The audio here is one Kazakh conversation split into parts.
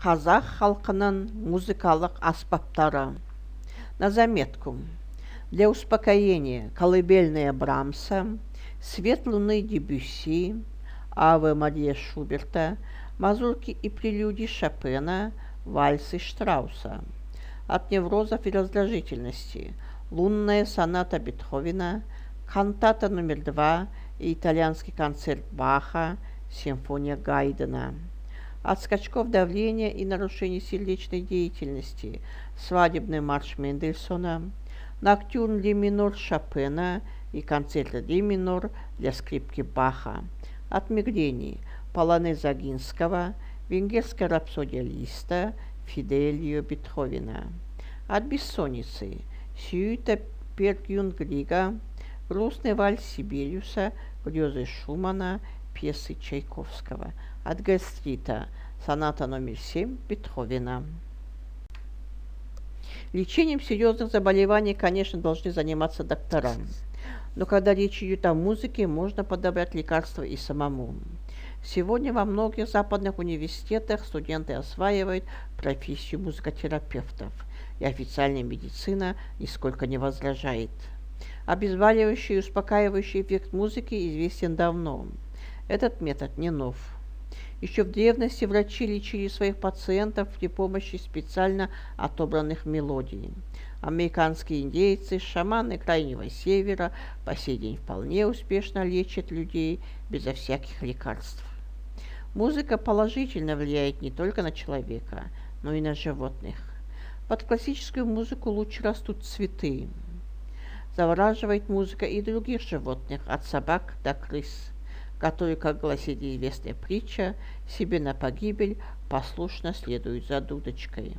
Қазақ халқының музыкалық аспаптары. На заметку. Для успокоения колыбельная Брамса, Свет луны Дебюсси, Аве Мария Шуберта, мазурки и прелюдии Шопена, вальсы Штрауса. От неврозов и раздражительности лунная соната Бетховена, кантата номер 2 и итальянский концерт Баха, симфония Гайдена. От скачков давления и нарушений сердечной деятельности свадебный марш Мендельсона, ноктюрн Ди минор Шопена и концерт Ди минор для скрипки Баха. От мигрений полонез Загинского, венгерская рапсодия Листа, Фиделио Бетховена. От бессонницы сюита Пергюн-Грига, грустный вальс Сибириуса, грезы Шумана, пьесы Чайковского. От гастрита соната номер 7 Бетховена. Лечением серьезных заболеваний, конечно, должны заниматься доктора. Но когда речь идет о музыке, можно подобрать лекарства и самому. Сегодня во многих западных университетах студенты осваивают профессию музыкотерапевтов, и официальная медицина нисколько не возражает. Обезболивающий и успокаивающий эффект музыки известен давно. Этот метод не нов. Еще в древности врачи лечили своих пациентов при помощи специально отобранных мелодий. Американские индейцы, шаманы Крайнего Севера по сей день вполне успешно лечат людей безо всяких лекарств. Музыка положительно влияет не только на человека, но и на животных. Под классическую музыку лучше растут цветы. Завораживает музыка и других животных, от собак до крыс, которые, как гласит известная притча, себе на погибель послушно следуют за дудочкой.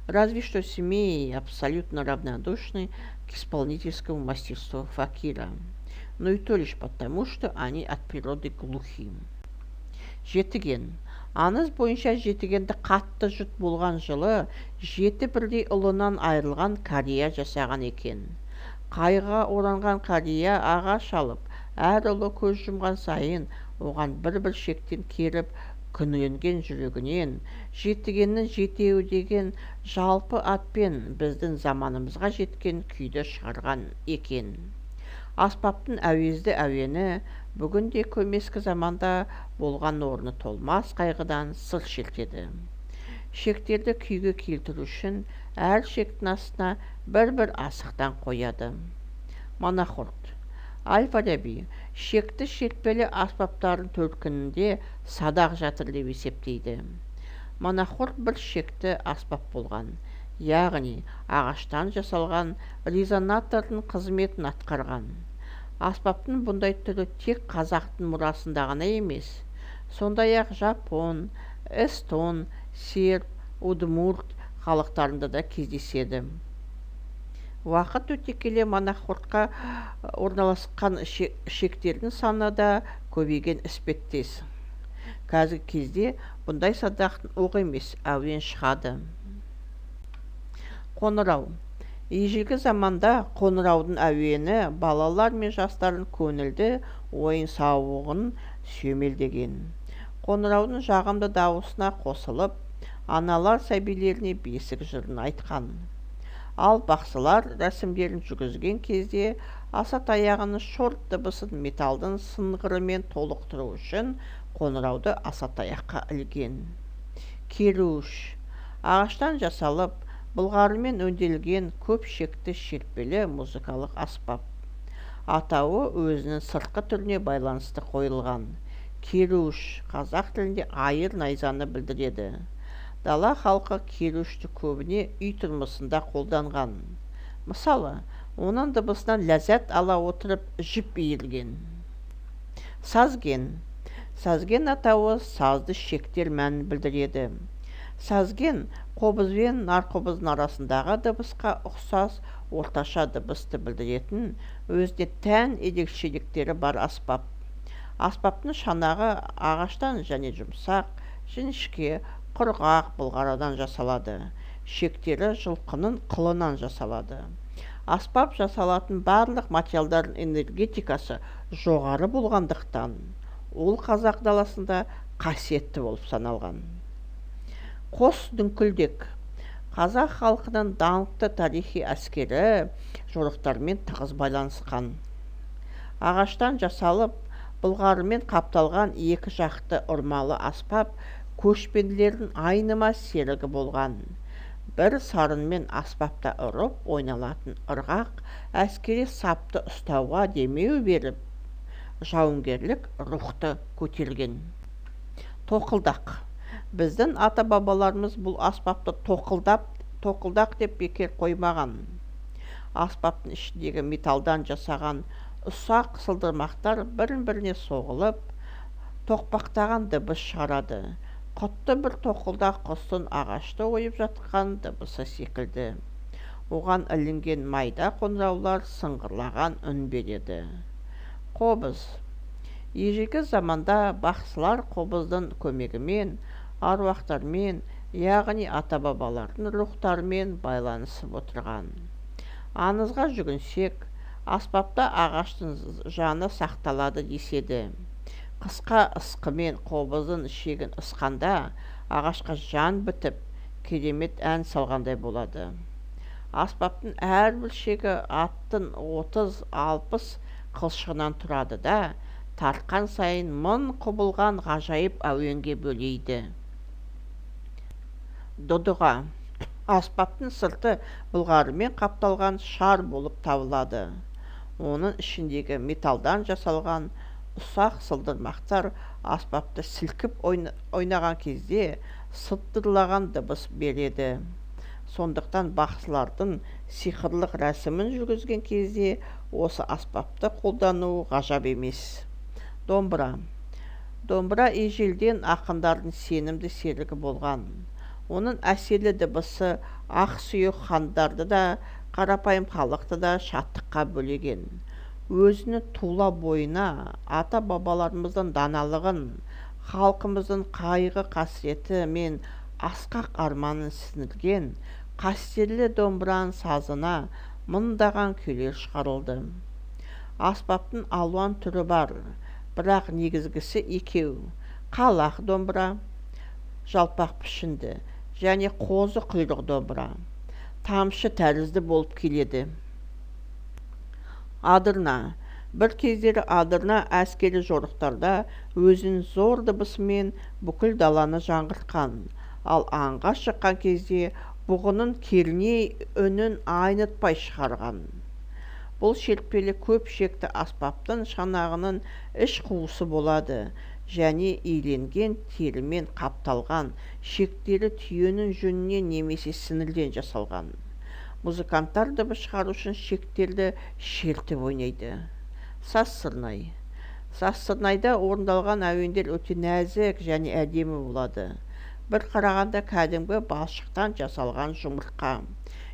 Разве что семьи абсолютно равнодушны к исполнительскому мастерству факира, но и то лишь потому, что они от природы глухи. Жетіген. Аңыз бойынша жетігенді қатты жұт болған жылы 7 бірдей ұлынан айырылған қария жасаған екен. Қайғыға оранған қария ағаш алып, әр ұлы көз жұмған сайын оған бір-бір шектен керіп, күңіренген жүрегінен жетігеннің жетеуі деген жалпы атпен біздің заманымызға жеткен күйді шығарған екен. Аспаптың әуезді әуені бүгінде көмескі заманда болған орны толмас қайғыдан сыр шертеді. Шектерді күйге келтіру үшін әр шектің астына бір-бір асықтан қояды. Монохорд. Аль-Фараби шекті шертпелі аспаптардың төркінінде садақ жатыр деп есептейді. Монохорд бір шекті аспап болған, яғни ағаштан жасалған резонатордың қызметін атқарған. Аспаптың бұндай түрі тек қазақтың мұрасында ғана емес, сондай-ақ жапон, эстон, серб, удмурт халықтарында да кездеседі. Уақыт өте келе монохордқа орналасқан шектердің саны да көбейген іспеттес. Қазіргі кезде бұндай садақтың оқ емес, әуен шығады. Қоңырау. Ежелгі заманда қоңыраудың әуені балалар мен жастардың көңілді ойын сауығын сүйемелдеген. Қоңыраудың жағымды дауысына қосылып, аналар сәбилеріне бесік жырын айтқан. Ал бақсылар рәсімдерін жүргізген кезде асат аяғының шорт дыбысын металдың сыңғырымен толықтыру үшін қоңырауды асат аяққа ілген. Керуш. Ағаштан жасалып, былғарымен өнделген көп шекті шертпелі музыкалық аспап. Атауы өзінің сыртқы түріне байланысты қойылған. Керуш қазақ тілінде айыр найзаны білдіреді. Дала халқы керушті көбіне үй тұрмысында қолданған. Мысалы, оның дыбысынан ләззат ала отырып жіп иірген. Сазген. Сазген атауы сазды шектер мәнін білдіреді. Сазген қобыз бен нарқобыздың арасындағы дыбысқа ұқсас орташа дыбысты білдіретін өзіне тән ерекшеліктері бар аспап. Аспаптың шанағы ағаштан және жұмсақ, жіңішке, құрғақ былғарадан жасалады. Шектері жылқының қылынан жасалады. Аспап жасалатын барлық материалдардың энергетикасы жоғары болғандықтан, ол қазақ даласында қасиетті болып саналған. Қос дүңкілдек қазақ халқының даңқты тарихи әскері жорықтармен тығыз байланысқан. Ағаштан жасалып, былғарымен қапталған екі жақты ұрмалы аспап көшпенділердің айнымас серігі болған. Бір сарынмен аспапта ұрып ойналатын ырғақ әскери сапты ұстауға демеу беріп, жауынгерлік рухты көтерген. Тоқылдақ. Біздің ата-бабаларымыз бұл аспапты тоқылдақ деп бекер қоймаған. Аспаптың ішіндегі металдан жасаған ұсақ сылдырмақтар бірін-біріне соғылып, тоқпақтаған дыбыс шығарады. Құтты бір тоқылдақ құстың ағашты ойып жатқан дыбысы секілді. Оған ілінген майда қоңыраулар сыңғырлаған үн береді. Қобыз. Ежелгі заманда бақсылар қобыздың көмегімен аруақтармен, яғни ата-бабалардың рухтарымен байланысып отырған. Аңызға жүгінсек, аспапта ағаштың жаны сақталады деседі. Қысқа ысқымен қобыздың шегін ысқанда ағашқа жан бітіп, керемет ән салғандай болады. Аспаптың әрбір шегі аттың 30-60 қылшығынан тұрады да, тартқан сайын мың құбылған ғажайып әуенге бөлейді. Додыға. Аспаптың сырты былғарымен қапталған шар болып табылады. Оның ішіндегі металдан жасалған ұсақ сылдырмақтар аспапты сілкіп ойнаған кезде сылдырлаған дыбыс береді. Сондықтан бақсылардың сиқырлық рәсімін жүргізген кезде осы аспапты қолдануы ғажап емес. Домбыра. Домбыра ежелден ақындардың сенімді серігі болған. Оның әсерлі дыбысы ақсүйек хандарды да, қарапайым халықты да шаттыққа бөлеген. Өзінің тула бойына ата-бабаларымыздың даналығын, халқымыздың қайғы қасіреті мен асқақ арманын сіңірген қастерлі домбыраның сазына мыңдаған күйлер шығарылды. Аспаптың алуан түрі бар, бірақ негізгісі екеу: қалақ домбыра, жалпақ пішінді, және қозы құйрық домбыра, тамшы тәрізді болып келеді. Адырна. Бір кездері адырна әскери жорықтарда өзінің зор дыбысымен бүкіл даланы жаңғыртқан, ал аңға шыққан кезде бұғының керней үнін айнытпай шығарған. Бұл шертпелі көп шекті аспаптың шанағының іш қуысы болады, және иленген терімен қапталған, шектері түйенің жүнінен немесе сіңірден жасалған. Музыканттар дыбыс шығару үшін шектерді шертіп ойнайды. Сазсырнай. Сазсырнайда орындалған әуендер өте нәзік және әдемі болады. Бір қарағанда кәдімгі балшықтан жасалған жұмыртқа.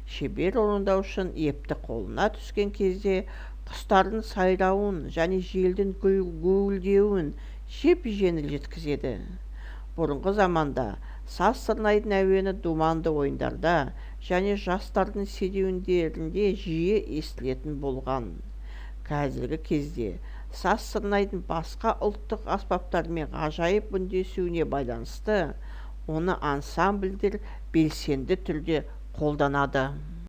Шебер орындаушының епті қолына түскен кезде құстардың сайрауын және желдің гуілдеуін жеп-жеңіл жеткізеді. Бұрынғы заманда сазсырнайдың әуені думанды ойындарда және жастардың серуендерінде жиі естілетін болған. Қазіргі кезде сазсырнайдың басқа ұлттық аспаптармен ғажайып үндесуіне байланысты оны ансамбльдер белсенді түрде қолданады.